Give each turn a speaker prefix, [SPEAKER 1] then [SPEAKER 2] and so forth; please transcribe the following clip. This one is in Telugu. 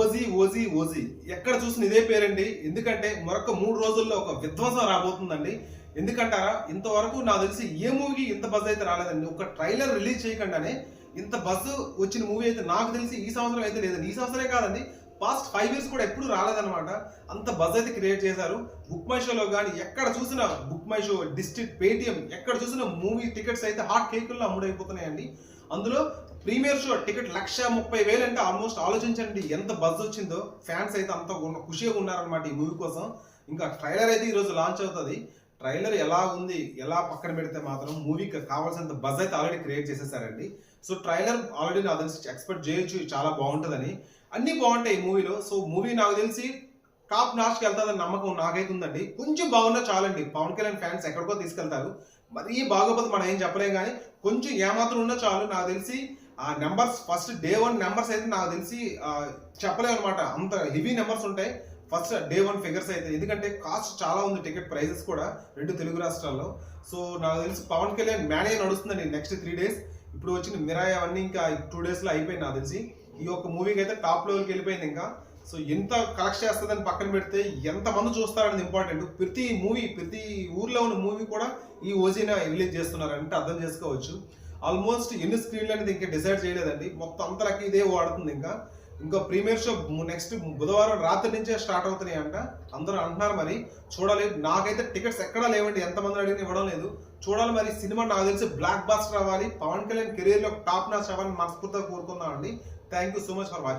[SPEAKER 1] ఓజీ ఓజీ ఓజీ ఎక్కడ చూసిన ఇదే పేరండి. ఎందుకంటే మరొక 3 రోజుల్లో ఒక విధ్వంసం రాబోతుందండి. ఎందుకంటారా, ఇంతవరకు నాకు తెలిసి ఏ మూవీకి ఇంత బజ్ అయితే రాలేదండి. ఒక ట్రైలర్ రిలీజ్ చేయకుండానే ఇంత బజ్ వచ్చిన మూవీ అయితే నాకు తెలిసి ఈ సంవత్సరం అయితే లేదండి. ఈ సంవత్సరమే కాదండి, పాస్ట్ 5 years కూడా ఎప్పుడు రాలేదన్నమాట. అంత బజ్ అయితే క్రియేట్ చేశారు. బుక్ మై షోలో కానీ ఎక్కడ చూసినా, book my show, district, Paytm, ఎక్కడ చూసినా మూవీ టికెట్స్ అయితే హాట్ కేకుల్లో అమ్ముడైపోతున్నాయండి. అందులో ప్రీమియర్ షో టికెట్ 1,30,000 అంటే ఆల్మోస్ట్ ఆలోచించండి ఎంత బజ్ వచ్చిందో. ఫ్యాన్స్ అయితే అంత ఖుషిగా ఉన్నారనమాట ఈ మూవీ కోసం. ఇంకా ట్రైలర్ అయితే ఈరోజు లాంచ్ అవుతుంది. ట్రైలర్ ఎలా ఉంది, ఎలా పక్కన పెడితే మాత్రం మూవీకి కావాల్సినంత బజ్ అయితే ఆల్రెడీ క్రియేట్ చేసేసారండి. సో ట్రైలర్ ఆల్రెడీ నాకు తెలిసి ఎక్స్పెక్ట్ చేయొచ్చు, చాలా బాగుంటుందని. అన్ని బాగుంటాయి ఈ మూవీలో. సో మూవీ నాకు తెలిసి టాప్ నాచ్కి వెళ్తాదని నమ్మకం నాకైతే ఉందండి. కొంచెం బాగున్నా చాలండి, పవన్ కళ్యాణ్ ఫ్యాన్స్ ఎక్కడికో తీసుకెళ్తారు. మరీ బాగోపోతే మనం ఏం చెప్పలేం, కానీ కొంచెం ఏమాత్రం ఉన్నా చాలు. నాకు తెలిసి ఆ నెంబర్స్ ఫస్ట్ డే 1 నెంబర్స్ అయితే నాకు తెలిసి చెప్పలేము అనమాట. అంత హెవీ నెంబర్స్ ఉంటాయి ఫస్ట్ డే 1 ఫిగర్స్ అయితే. ఎందుకంటే కాస్ట్ చాలా ఉంది, టికెట్ ప్రైజెస్ కూడా 2 తెలుగు రాష్ట్రాల్లో. సో నాకు తెలిసి పవన్ కళ్యాణ్ మ్యానే నడుస్తుందండి నెక్స్ట్ 3 days. ఇప్పుడు వచ్చిన మిరాయి అవన్నీ ఇంకా 2 daysలో అయిపోయింది నాకు తెలిసి. ఈ ఒక్క మూవీకి అయితే టాప్ లెవెల్కి వెళ్ళిపోయింది ఇంకా. సో ఎంత కలెక్ట్ చేస్తుందని పక్కన పెడితే ఎంతమంది చూస్తారనేది ఇంపార్టెంట్. ప్రతి ఊర్లో ఉన్న మూవీ కూడా ఈ ఓజీని రిలీజ్ చేస్తున్నారంటే అర్థం చేసుకోవచ్చు. ఆల్మోస్ట్ ఎన్ని స్క్రీన్లు అనేది ఇంకా డిసైడ్ చేయలేదండి. మొత్తం అంతలకి ఇదే వాడుతుంది. ఇంకా ప్రీమియర్ షో నెక్స్ట్ బుధవారం రాత్రి నుంచే స్టార్ట్ అవుతున్నాయి అంట, అందరూ అంటున్నారు. మరి చూడాలి. నాకైతే టికెట్స్ ఎక్కడా లేవండి, ఎంతమంది అడిగినా ఇవ్వడం లేదు. చూడాలి మరి. సినిమా నాకు తెలిసి బ్లాక్ బాస్టర్ అవ్వాలి, పవన్ కళ్యాణ్ కెరీర్ లో టాప్ నాచ్ అవ్వాలని మనస్ఫూర్తిగా కోరుకుందామండి. Thank you so much for watching.